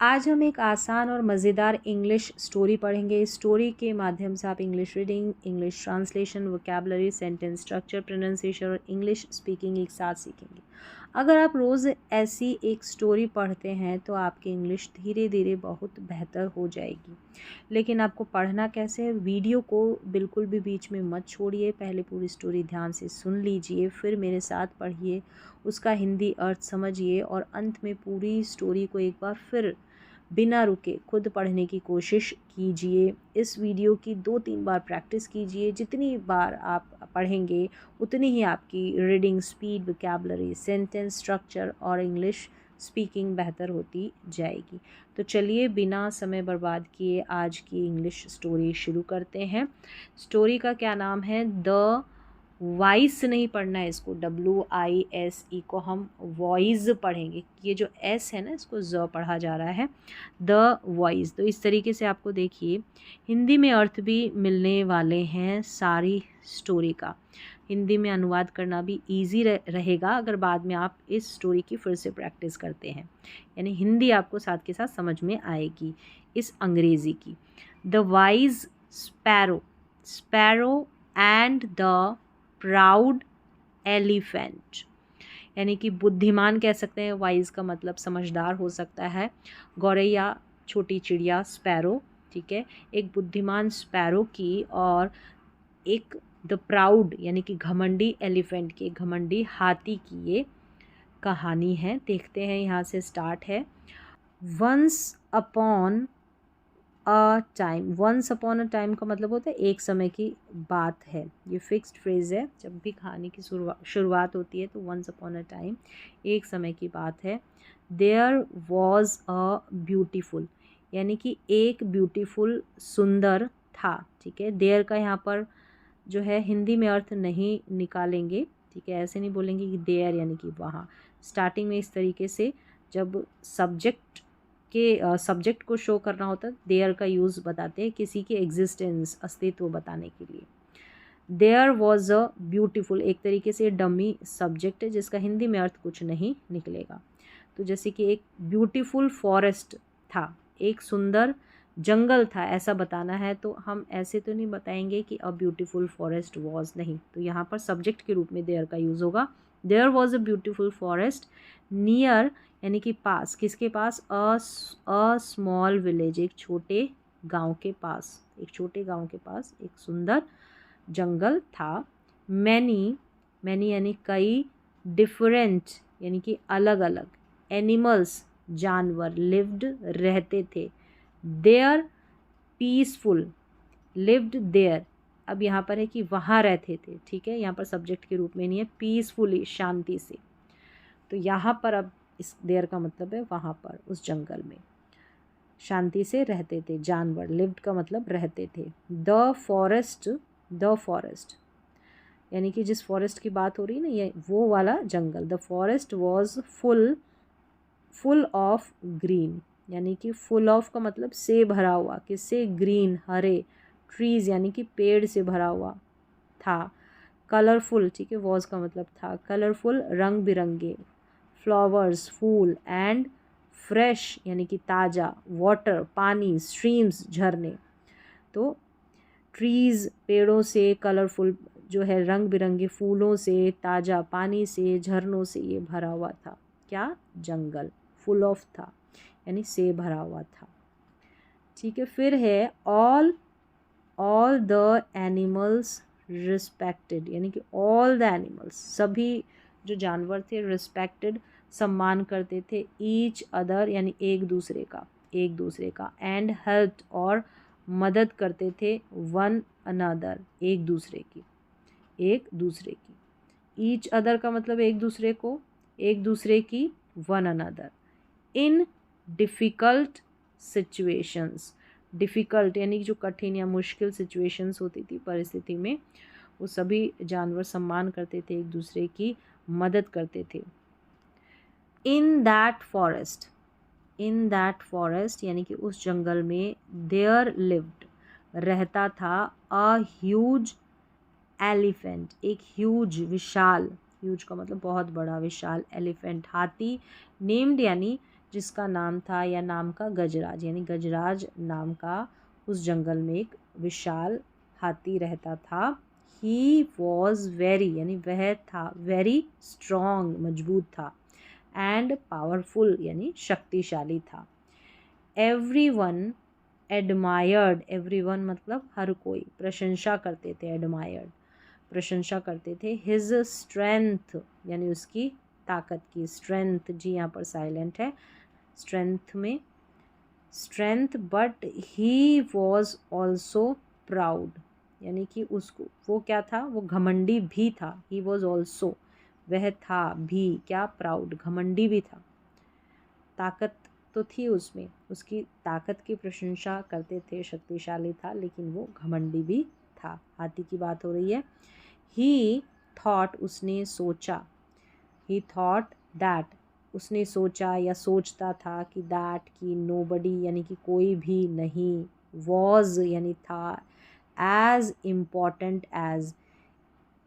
आज हम एक आसान और मज़ेदार इंग्लिश स्टोरी पढ़ेंगे। इस स्टोरी के माध्यम से आप English reading, English translation, vocabulary, sentence structure, pronunciation और इंग्लिश स्पीकिंग एक साथ सीखेंगे। अगर आप रोज़ ऐसी एक स्टोरी पढ़ते हैं तो आपकी इंग्लिश धीरे धीरे बहुत बेहतर हो जाएगी। लेकिन आपको पढ़ना कैसे है? वीडियो को बिल्कुल भी बीच में मत छोड़िए। पहले पूरी स्टोरी ध्यान से सुन लीजिए, फिर मेरे साथ पढ़िए, उसका हिंदी अर्थ समझिए और अंत में पूरी स्टोरी को एक बार फिर बिना रुके खुद पढ़ने की कोशिश कीजिए। इस वीडियो की 2-3 बार प्रैक्टिस कीजिए। जितनी बार आप पढ़ेंगे उतनी ही आपकी reading speed, vocabulary, sentence structure और इंग्लिश स्पीकिंग बेहतर होती जाएगी। तो चलिए बिना समय बर्बाद किए आज की इंग्लिश स्टोरी शुरू करते हैं। स्टोरी का क्या नाम है? द वाइस नहीं पढ़ना है इसको, WISE को हम वॉइस पढ़ेंगे। ये जो S है ना, इसको ज पढ़ा जा रहा है, द वॉइस। तो इस तरीके से आपको देखिए हिंदी में अर्थ भी मिलने वाले हैं सारी स्टोरी का। हिंदी में अनुवाद करना भी ईजी रहेगा अगर बाद में आप इस स्टोरी की फिर से प्रैक्टिस करते हैं, यानी हिंदी आपको साथ के साथ समझ में आएगी इस अंग्रेज़ी की। The wise sparrow, sparrow and the proud elephant, यानी कि बुद्धिमान कह सकते हैं। वाइज का मतलब समझदार हो सकता है। गौरैया छोटी चिड़िया, स्पैरो, ठीक है, एक बुद्धिमान स्पैरो की और एक द प्राउड यानी कि घमंडी एलिफेंट की, घमंडी हाथी की ये कहानी है। देखते हैं, यहाँ से स्टार्ट है। Once upon a time. Once upon a time का मतलब होता है एक समय की बात है। ये फिक्स्ड फ्रेज़ है। जब भी कहानी की शुरुआत होती है तो वंस अपॉन अ टाइम, एक समय की बात है। देयर वॉज अ ब्यूटीफुल, यानी कि एक ब्यूटीफुल, सुंदर था, ठीक है। देयर का यहाँ पर जो है हिंदी में अर्थ नहीं निकालेंगे, ठीक है। ऐसे नहीं बोलेंगे कि देयर यानी कि वहाँ। स्टार्टिंग में इस तरीके से जब सब्जेक्ट को शो करना होता है, देयर का यूज़ बताते हैं किसी की एग्जिस्टेंस, अस्तित्व बताने के लिए। देयर वॉज अ ब्यूटीफुल एक तरीके से डमी सब्जेक्ट है जिसका हिंदी में अर्थ कुछ नहीं निकलेगा। तो जैसे कि एक ब्यूटीफुल फॉरेस्ट था, एक सुंदर जंगल था, ऐसा बताना है तो हम ऐसे तो नहीं बताएंगे कि अ ब्यूटीफुल फॉरेस्ट वॉज, नहीं। तो यहाँ पर सब्जेक्ट के रूप में देयर का यूज़ होगा। There was a beautiful forest near, यानी कि पास, किसके पास? अ स्मॉल विलेज, एक छोटे गांव के पास, एक छोटे गांव के पास एक सुंदर जंगल था। मैनी, मैनी यानी कई, डिफरेंट यानी कि अलग अलग, एनिमल्स जानवर, लिव्ड रहते थे। देयर पीसफुल, लिव्ड देयर, अब यहाँ पर है कि वहाँ रहते थे, ठीक है। यहाँ पर सब्जेक्ट के रूप में नहीं है, पीसफुली शांति से। तो यहाँ पर अब इस देयर का मतलब है वहाँ पर उस जंगल में शांति से रहते थे जानवर। लिव्ड का मतलब रहते थे। द फॉरेस्ट, द फॉरेस्ट यानी कि जिस फॉरेस्ट की बात हो रही है ना, ये वो वाला जंगल। The forest was full of green, यानी कि फुल ऑफ का मतलब से भरा हुआ, किससे? ग्रीन, हरे, ट्रीज यानी कि पेड़ से भरा हुआ था। कलरफुल, ठीक है, वॉज का मतलब था। कलरफुल रंग बिरंगे, फ्लावर्स फूल, एंड फ्रेश यानी कि ताज़ा, वाटर पानी, स्ट्रीम्स झरने। तो ट्रीज़ पेड़ों से, कलरफुल जो है रंग बिरंगे फूलों से, ताज़ा पानी से, झरनों से ये भरा हुआ था। क्या? जंगल फुल ऑफ था, यानी से भरा हुआ था, ठीक है। फिर है ऑल द एनिमल्स रिस्पेक्टेड, यानी कि ऑल द एनिमल्स, सभी जो जानवर थे, रिस्पेक्टेड सम्मान करते थे, ईच अदर यानी एक दूसरे का, एंड हेल्प और मदद करते थे, वन अनदर एक दूसरे की, ईच अदर का मतलब एक दूसरे को, एक दूसरे की, वन अनदर। इन डिफ़िकल्ट सिचुएशंस, डिफ़िकल्ट यानी कि जो कठिन या मुश्किल सिचुएशंस होती थी, परिस्थिति में, वो सभी जानवर सम्मान करते थे, एक दूसरे की मदद करते थे। इन दैट फॉरेस्ट यानी कि उस जंगल में, देयर लिव्ड रहता था, अ ह्यूज एलिफेंट एक ह्यूज विशाल, ह्यूज का मतलब बहुत बड़ा, विशाल, एलिफेंट हाथी, नेम्ड यानी जिसका नाम था या नाम का गजराज, यानी गजराज नाम का उस जंगल में एक विशाल हाथी रहता था। ही वॉज वेरी, यानी वह था वेरी स्ट्रॉन्ग, मजबूत था, एंड पावरफुल, यानी शक्तिशाली था। एवरीवन एडमायर्ड, एवरीवन मतलब हर कोई, प्रशंसा करते थे, एडमायर्ड प्रशंसा करते थे। हिज स्ट्रेंथ, यानी उसकी ताकत की, स्ट्रेंथ जी यहाँ पर साइलेंट है, स्ट्रेंथ में strength, but he was also proud, यानी कि उसको वो क्या था, वो घमंडी भी था। ही वॉज ऑल्सो, वह था भी क्या, प्राउड, घमंडी भी था। ताकत तो थी उसमें, उसकी ताकत की प्रशंसा करते थे, शक्तिशाली था, लेकिन वो घमंडी भी था। हाथी की बात हो रही है। ही थॉट, उसने सोचा, ही थॉट दैट, उसने सोचा या सोचता था कि दैट, कि नोबडी, यानी कि कोई भी नहीं, वॉज यानी था, एज इम्पॉर्टेंट एज,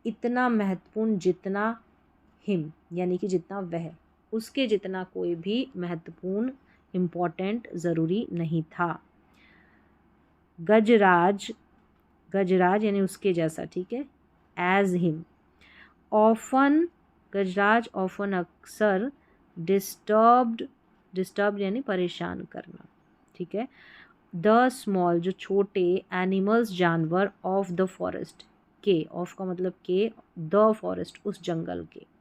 इतना महत्वपूर्ण जितना, हिम यानी कि जितना वह, उसके जितना कोई भी महत्वपूर्ण, इम्पॉर्टेंट, ज़रूरी नहीं था। गजराज, गजराज यानी उसके जैसा, ठीक है, एज हिम। ऑफन, गजराज ऑफन अक्सर, डिस्टर्ब्ड यानी परेशान करना, ठीक है। द स्मॉल जो छोटे, एनिमल्स जानवर, ऑफ द फॉरेस्ट के, ऑफ का मतलब के, द फॉरेस्ट उस जंगल के,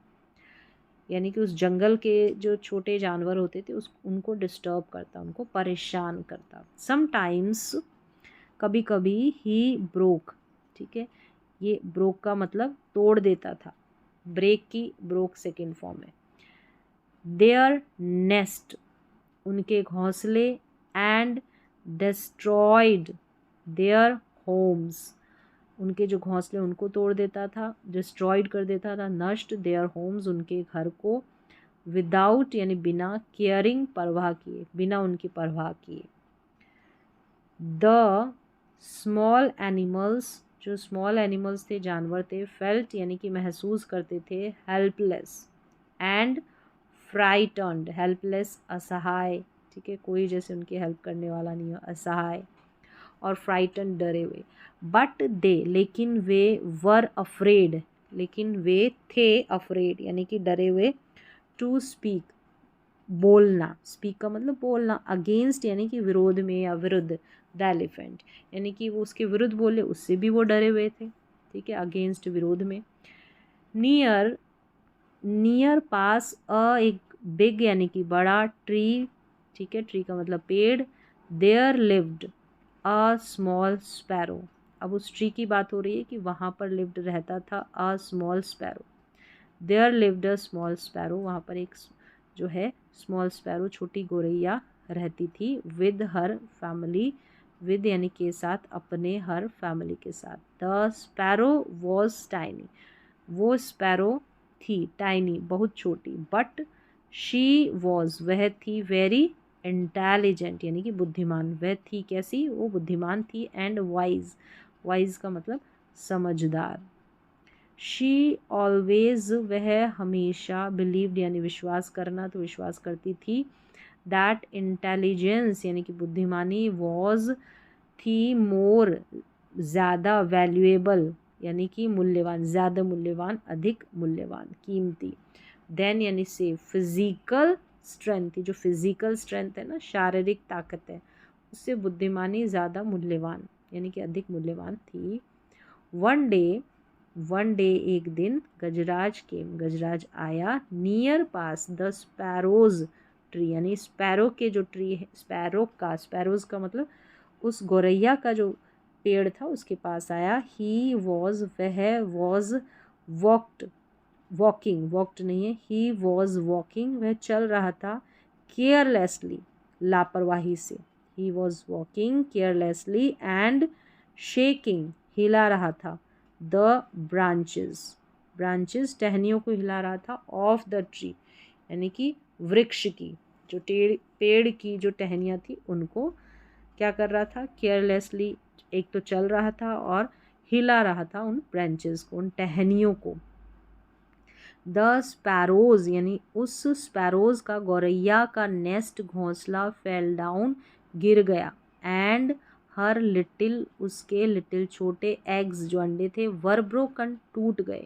यानी कि उस जंगल के जो छोटे जानवर होते थे उनको डिस्टर्ब करता, उनको परेशान करता। समटाइम्स, कभी कभी, ही ब्रोक, ठीक है, ये ब्रोक का मतलब तोड़ देता था, ब्रेक की ब्रोक सेकेंड फॉर्म है। देयर नेस्ट, उनके घोंसले, एंड डिस्ट्रॉयड देयर होम्स, उनके जो घोंसले उनको तोड़ देता था, डिस्ट्रॉयड कर देता था, नष्ट, देयर होम्स उनके घर को, विदाउट यानी बिना, केयरिंग परवाह किए, बिना उनकी परवाह किए। द स्मॉल एनिमल्स, जो स्मॉल एनिमल्स थे, जानवर थे, फेल्ट यानी कि महसूस करते थे, हेल्पलेस एंड फ्राइटन्ड, हेल्पलेस असहाय, ठीक है, कोई जैसे उनकी हेल्प करने वाला नहीं हो, असहाय, और फ्राइटन डरे हुए। बट दे, लेकिन वे, वर अफ्रेड, लेकिन वे थे, अफ्रेड यानी कि डरे हुए, टू स्पीक, बोलना, स्पीक का मतलब बोलना, अगेंस्ट यानी कि विरोध में या विरुद्ध, द एलिफेंट यानी कि वो उसके विरुद्ध बोले, उससे भी वो डरे हुए थे, ठीक है, अगेंस्ट विरोध में। नियर, नियर पास, एक बिग यानी कि बड़ा, ट्री, ठीक है, ट्री का मतलब पेड़, there lived a small sparrow, अब उस ट्री की बात हो रही है कि वहाँ पर लिव्ड रहता था, a small sparrow, there lived a small sparrow, वहाँ पर एक जो है स्मॉल स्पैरो, छोटी गोरैया रहती थी, विद हर फैमिली, विद यानी के साथ, अपने, हर फैमिली के साथ। द स्पैरो वॉज टाइनी, वो स्पैरो थी, टाइनी बहुत छोटी, बट शी वॉज वह थी, वेरी इंटेलिजेंट यानी कि बुद्धिमान, वह थी कैसी, वो बुद्धिमान थी, एंड वाइज, वाइज का मतलब समझदार। शी ऑलवेज, वह हमेशा, बिलीव्ड यानी विश्वास करना, तो विश्वास करती थी, दैट इंटेलिजेंस यानी कि बुद्धिमानी, वॉज थी, मोर ज़्यादा, वैल्यूएबल यानी कि मूल्यवान, ज़्यादा मूल्यवान, अधिक मूल्यवान, कीमती, देन यानी से, फिजिकल स्ट्रेंथ, जो फिजिकल स्ट्रेंथ है ना, शारीरिक ताकत है, उससे बुद्धिमानी ज़्यादा मूल्यवान यानी कि अधिक मूल्यवान थी। वन डे, वन डे एक दिन, गजराज के, गजराज आया, near pass, the sparrows tree यानी स्पैरो के जो ट्री है, स्पैरो का, स्पैरोज का मतलब उस गौरैया का जो पेड़ था उसके पास आया। ही वॉज, वह, वॉज वॉक्ड, वॉकिंग, वॉक्ड नहीं है, ही वॉज वॉकिंग, वह चल रहा था, केयरलेसली, लापरवाही से, he was walking carelessly, and shaking, हिला रहा था, द ब्रांचेस, ब्रांचेस टहनियों को हिला रहा था, ऑफ द ट्री यानी कि वृक्ष की, जो पेड़ की जो टहनियाँ थी उनको क्या कर रहा था, केयरलेसली, एक तो चल रहा था और हिला रहा था उन ब्रांचेस को, उन टहनियों को। द स्पैरोज यानी उस स्पैरोज का, गौरैया का नेस्ट घोंसला फेल डाउन गिर गया, एंड हर लिटिल उसके लिटिल छोटे एग्स जो अंडे थे वर ब्रोकन टूट गए।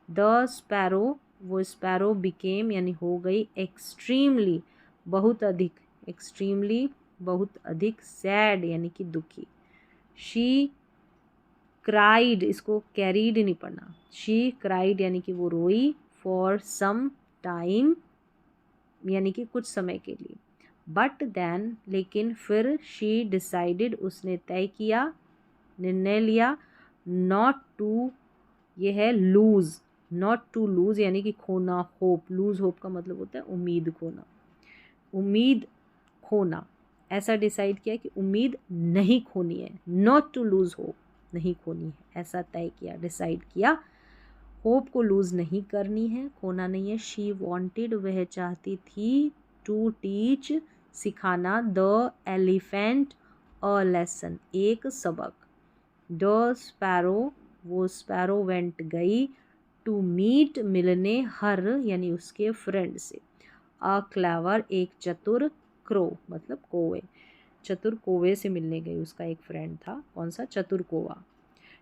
द स्पैरो वो स्पैरो बिकेम यानी हो गई एक्सट्रीमली बहुत अधिक, एक्सट्रीमली बहुत अधिक, सैड यानी कि दुखी। शी क्राइड, इसको कैरीड नहीं पढ़ना, शी क्राइड यानी कि वो रोई, फॉर सम टाइम यानी कि कुछ समय के लिए, बट देन लेकिन फिर, शी डिसाइडेड उसने तय किया, निर्णय लिया, नॉट टू ये है लूज, नॉट टू लूज यानी कि खोना होप, लूज होप का मतलब होता है उम्मीद खोना, उम्मीद खोना, ऐसा डिसाइड किया कि उम्मीद नहीं खोनी है, नॉट टू लूज होप नहीं खोनी है, ऐसा तय किया, डिसाइड किया, होप को लूज नहीं करनी है, खोना नहीं है। शी वॉन्टेड वह चाहती थी, टू टीच सिखाना, द एलिफेंट अ लेसन एक सबक, द स्पैरो वो स्पैरो वेंट गई, टू मीट मिलने, हर यानी उसके फ्रेंड से, अ क्लेवर एक चतुर, क्रो मतलब कौवे, चतुर कौवे से मिलने गई, उसका एक फ्रेंड था, कौन सा, चतुर कौवा।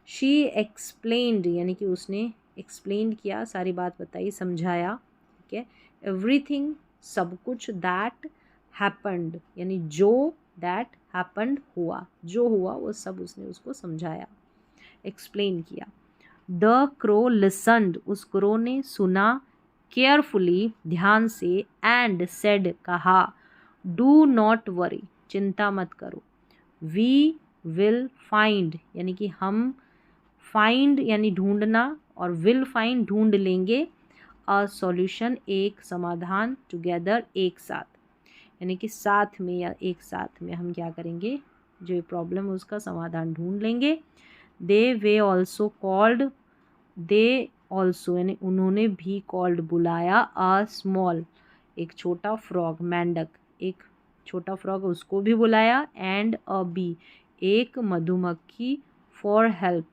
शी एक्सप्लेन्ड यानी कि उसने एक्सप्लेन किया, सारी बात बताई, समझाया, ठीक है, एवरीथिंग सब कुछ, दैट हैपन्ड यानी जो, दैट हैपन्ड हुआ, जो हुआ वो सब उसने उसको समझाया, एक्सप्लेन किया। द क्रो लिसन्ड उस क्रो ने सुना, केयरफुली ध्यान से, एंड सेड कहा, डू नॉट वरी चिंता मत करो, वी विल फाइंड यानी कि हम, फाइंड यानी ढूंढना, और विल फाइंड ढूंढ लेंगे, अ सॉल्यूशन एक समाधान, टुगेदर एक साथ यानी कि साथ में या एक साथ में हम क्या करेंगे, जो प्रॉब्लम है उसका समाधान ढूंढ लेंगे। दे वे ऑल्सो कॉल्ड, दे ऑल्सो यानी उन्होंने भी, कॉल्ड बुलाया, अ स्मॉल एक छोटा फ्रॉग, मेंढक एक छोटा फ्रॉग उसको भी बुलाया, एंड अ बी एक मधुमक्खी, फॉर हेल्प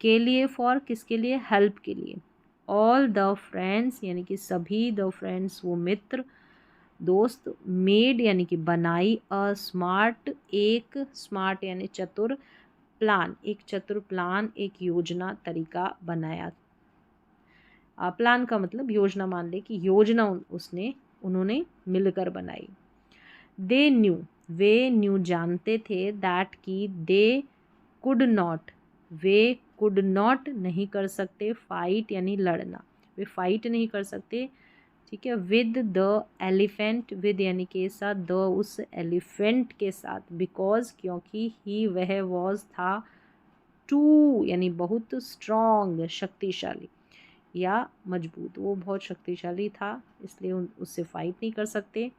के लिए, फॉर किसके लिए, हेल्प के लिए, ऑल द फ्रेंड्स यानी कि सभी, द फ्रेंड्स वो मित्र दोस्त, मेड यानी कि बनाई, अ स्मार्ट एक, स्मार्ट यानी चतुर, प्लान एक चतुर प्लान एक योजना तरीका बनाया, प्लान का मतलब योजना, मान ले कि योजना उसने उन्होंने मिलकर बनाई। दे न्यू वे न्यू जानते थे, दैट की, they could not way could not नहीं कर सकते, फाइट यानी लड़ना, वे फाइट नहीं कर सकते, ठीक है, विद द एलिफेंट, विद यानी के साथ, द उस एलिफेंट के साथ, बिकॉज क्योंकि, ही वह वॉज था, टू यानी बहुत, स्ट्रॉन्ग शक्तिशाली या मजबूत, वो बहुत शक्तिशाली था इसलिए उससे फाइट नहीं कर सकते।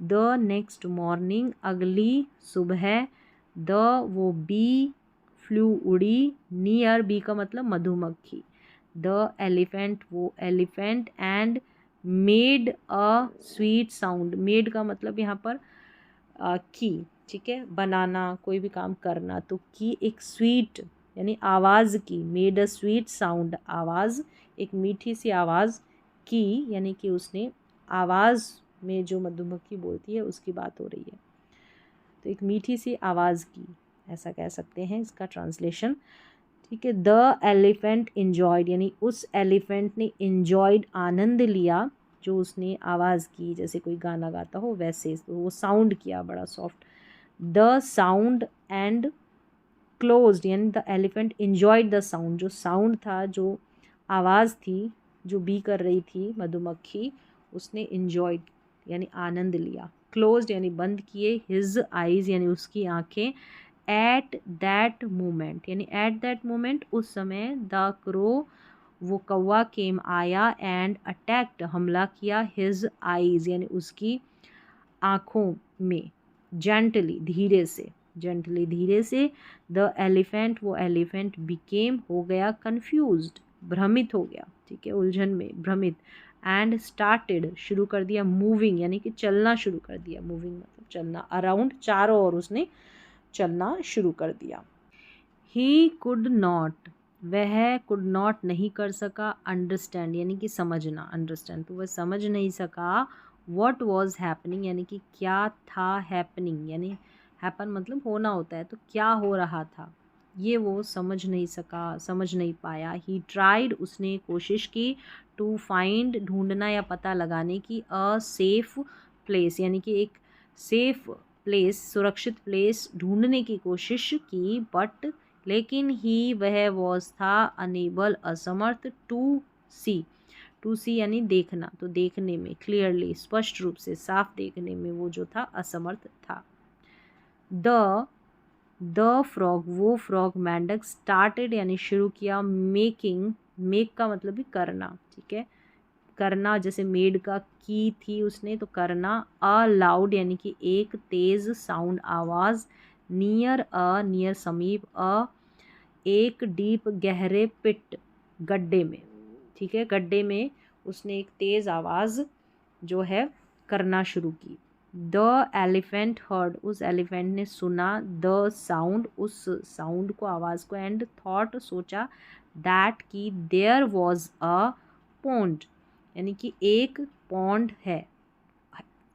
द नेक्स्ट मॉर्निंग अगली सुबह, द वो बी फ्लू उड़ी, नियर बी का मतलब मधुमक्खी, द एलिफेंट वो elephant, and made a sweet sound, made का मतलब यहाँ पर की, ठीक है, बनाना कोई भी काम करना, तो की एक स्वीट यानी आवाज़ की, मेड अ स्वीट साउंड आवाज़, एक मीठी सी आवाज़ की यानी कि उसने आवाज़ में जो मधुमक्खी बोलती है उसकी बात हो रही है, तो एक मीठी सी आवाज़ की, ऐसा कह सकते हैं इसका ट्रांसलेशन, ठीक है। द एलिफेंट इन्जॉयड यानी उस एलिफेंट ने इन्जॉयड आनंद लिया, जो उसने आवाज़ की, जैसे कोई गाना गाता हो वैसे, तो वो साउंड किया बड़ा soft, the sound, and closed यानी the elephant enjoyed the sound, जो साउंड था, जो आवाज़ थी जो बी कर रही थी मधुमक्खी, उसने इन्जॉयड यानी आनंद लिया, क्लोज्ड यानी बंद किए, हिज आइज़ यानी उसकी आँखें, एट दैट मोमेंट यानी एट दैट मोमेंट उस समय, द क्रो वो कौवा केम आया, एंड अटैक्ट हमला किया, हिज आइज़ यानी उसकी आँखों में, जेंटली धीरे से, जेंटली धीरे से, द एलिफेंट वो एलिफेंट बिकेम हो गया, कन्फ्यूज्ड भ्रमित हो गया, ठीक है, उलझन में भ्रमित, एंड स्टार्टेड शुरू कर दिया, मूविंग यानी कि चलना शुरू कर दिया, मूविंग मतलब चलना, अराउंड चारों ओर उसने चलना शुरू कर दिया। ही कुड नॉट वह कुड नॉट नहीं कर सका अंडरस्टैंड यानी कि समझना, अंडरस्टैंड तो वह समझ नहीं सका व्हाट वाज हैपनिंग यानी कि क्या था हैपनिंग, यानी हैपन मतलब होना होता है, तो क्या हो रहा था ये वो समझ नहीं सका, समझ नहीं पाया। ही ट्राइड उसने कोशिश की, टू फाइंड ढूंढना या पता लगाने की, अ सेफ प्लेस यानी कि एक सेफ प्लेस सुरक्षित प्लेस ढूंढने की कोशिश की, बट लेकिन ही वह वॉज था अनेबल असमर्थ टू सी यानी देखना, तो देखने में क्लियरली स्पष्ट रूप से साफ देखने में वो जो था असमर्थ था। द फ्रॉग वो फ्रॉग मेंढक स्टार्टेड यानी शुरू किया, मेकिंग मेक का मतलब भी करना, ठीक है, करना जैसे मेड का की थी उसने तो करना, अ लाउड यानी कि एक तेज साउंड आवाज़, नियर समीप, अ एक डीप गहरे पिट गड्ढे में, ठीक है, गड्ढे में उसने एक तेज़ आवाज़ जो है करना शुरू की। द एलिफेंट हर्ड उस एलिफेंट ने सुना, द साउंड उस साउंड को आवाज़ को, एंड थॉट सोचा, दैट कि देयर वॉज अ पॉन्ड यानी कि एक पॉन्ड है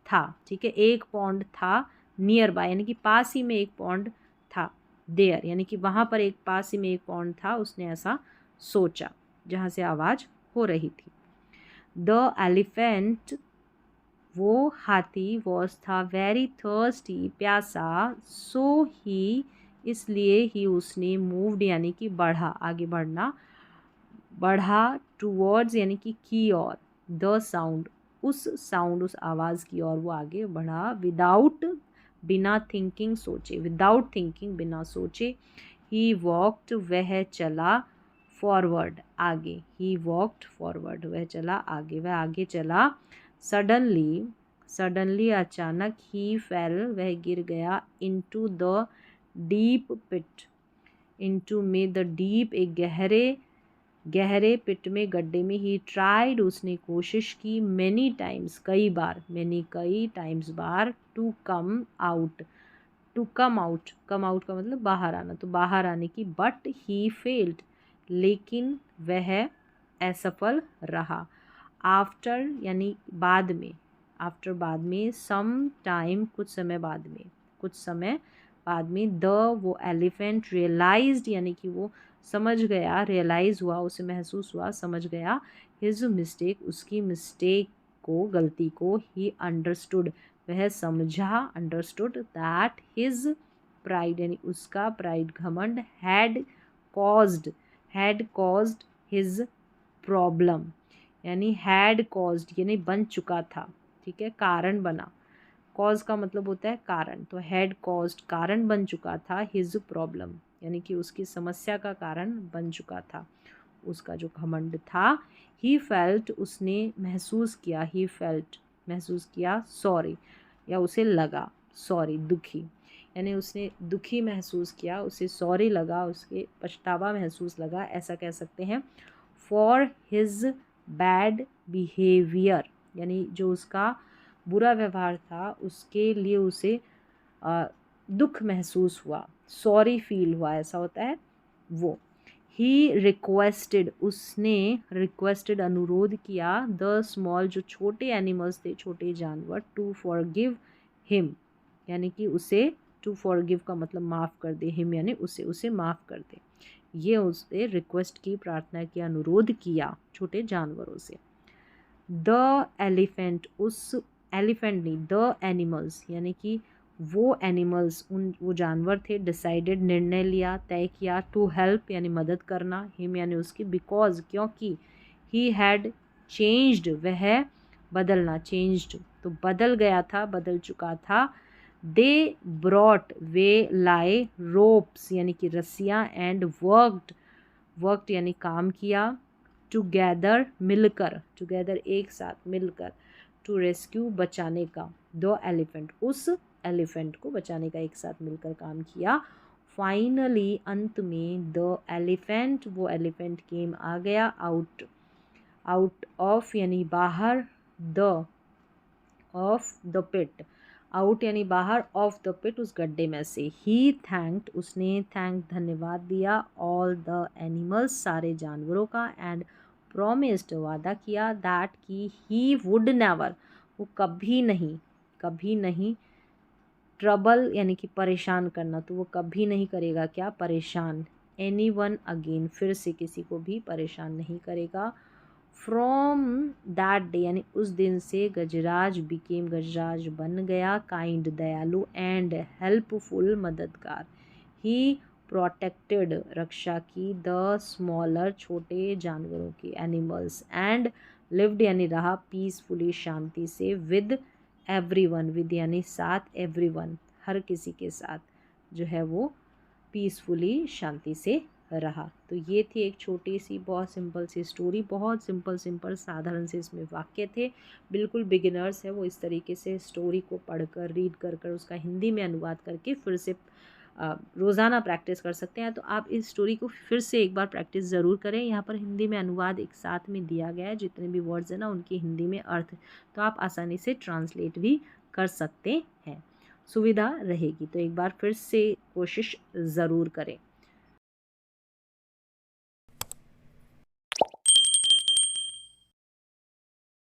था, ठीक है, एक पॉन्ड था, नियर बाय यानी कि पास ही में एक पॉन्ड था, देयर यानी कि वहाँ पर एक पास ही में एक पॉन्ड था, उसने ऐसा सोचा जहाँ से आवाज़ हो रही थी। द एलिफेंट वो हाथी वॉज था वेरी थर्स्टी प्यासा, सो ही इसलिए ही उसने मूव्ड यानी कि बढ़ा, आगे बढ़ना, बढ़ा, टूवर्ड्स यानी कि की ओर, द साउंड उस आवाज़ की ओर वो आगे बढ़ा, विदाउट बिना थिंकिंग सोचे, विदाउट थिंकिंग बिना सोचे, ही वॉक्ड वह चला, फॉरवर्ड आगे, ही वॉक्ड फॉरवर्ड वह चला आगे, वह आगे चला, सडनली अचानक, ही फेल वह गिर गया, into the deep pit, into में द डीप एक गहरे पिट में गड्ढे में, ही ट्राइड उसने कोशिश की, मैनी टाइम्स कई बार, मैनी कई टाइम्स बार, to come out come out का मतलब बाहर आना, तो बाहर आने की, बट ही फेल्ड लेकिन वह असफल रहा। आफ्टर यानी बाद में सम टाइम कुछ समय बाद में, द वो एलिफेंट रियलाइज्ड यानी कि वो समझ गया, रियलाइज हुआ, उसे महसूस हुआ, समझ गया, हिज मिस्टेक उसकी मिस्टेक को, गलती को, ही अंडरस्टूड वह समझा, अंडरस्टूड दैट हिज प्राइड यानी उसका प्राइड घमंड, हैड कॉज्ड हिज प्रॉब्लम यानी हैड कॉज्ड यानी बन चुका था, ठीक है, कारण बना, कॉज का मतलब होता है कारण, तो हैड कॉज्ड कारण बन चुका था, हिज प्रॉब्लम यानी कि उसकी समस्या का कारण बन चुका था उसका जो घमंड था। ही फेल्ट उसने महसूस किया, सॉरी या उसे लगा, सॉरी दुखी यानी उसने दुखी महसूस किया, उसे सॉरी लगा, उसके पछतावा महसूस लगा, ऐसा कह सकते हैं। फॉर हिज बैड बिहेवियर यानी जो उसका बुरा व्यवहार था उसके लिए उसे दुख महसूस हुआ, सॉरी फील हुआ, ऐसा होता है वो। ही रिक्वेस्टेड उसने रिक्वेस्टेड अनुरोध किया, द स्मॉल जो छोटे एनिमल्स थे, छोटे जानवर, टू फॉरगिव हिम यानी कि उसे, टू फॉरगिव का मतलब माफ़ कर दे, हिम यानी उसे माफ़ कर दे, ये उसे रिक्वेस्ट की, प्रार्थना की, अनुरोध किया छोटे जानवरों से। द एलिफेंट उस एलिफेंट नहीं, द एनिमल्स यानी कि वो एनिमल्स वो जानवर थे, डिसाइडेड निर्णय लिया, तय किया, टू हेल्प यानी मदद करना, हिम यानी उसकी, बिकॉज क्योंकि, ही हैड चेंज्ड वह बदलना, चेंज्ड तो बदल गया था, बदल चुका था। दे ब्रॉट वे लाए, रोप्स यानी कि रस्सियाँ, एंड वर्कड यानी काम किया, टुगेदर मिलकर, टुगेदर एक साथ मिलकर, टू रेस्क्यू बचाने का, द एलिफेंट उस एलिफेंट को बचाने का एक साथ मिलकर काम किया। फाइनली अंत में, द एलिफेंट वो एलिफेंट केम आ गया, आउट ऑफ यानी बाहर, the of the pit out यानी बाहर, ऑफ द पिट उस गड्ढे में से। ही थैंक्ड उसने थैंक धन्यवाद दिया, ऑल द एनिमल्स सारे जानवरों का, एंड प्रॉमिस्ड वादा किया, दैट कि ही वुड नेवर वो कभी नहीं ट्रबल यानी कि परेशान करना, तो वो कभी नहीं करेगा क्या, परेशान, एनी वन अगेन फिर से किसी को भी परेशान नहीं करेगा। फ्रॉम दैट डे यानी उस दिन से गजराज बिकेम गजराज बन गया, काइंड दयालु, एंड हेल्पफुल मददगार। ही प्रोटेक्टेड रक्षा की, द स्मॉलर छोटे जानवरों की, एनिमल्स, एंड लिव्ड यानी रहा, पीसफुली शांति से, विद एवरीवन, विद यानी साथ, एवरीवन हर किसी के साथ जो है वो पीसफुली शांति से रहा। तो ये थी एक छोटी सी बहुत सिंपल सी स्टोरी, बहुत सिंपल साधारण से इसमें वाक्य थे। बिल्कुल बिगिनर्स है वो इस तरीके से स्टोरी को पढ़कर रीड कर उसका हिंदी में अनुवाद करके फिर से रोज़ाना प्रैक्टिस कर सकते हैं। तो आप इस स्टोरी को फिर से एक बार प्रैक्टिस ज़रूर करें। यहाँ पर हिंदी में अनुवाद एक साथ में दिया गया है, जितने भी वर्ड्स हैं ना उनकी हिंदी में अर्थ, तो आप आसानी से ट्रांसलेट भी कर सकते हैं, सुविधा रहेगी। तो एक बार फिर से कोशिश ज़रूर करें।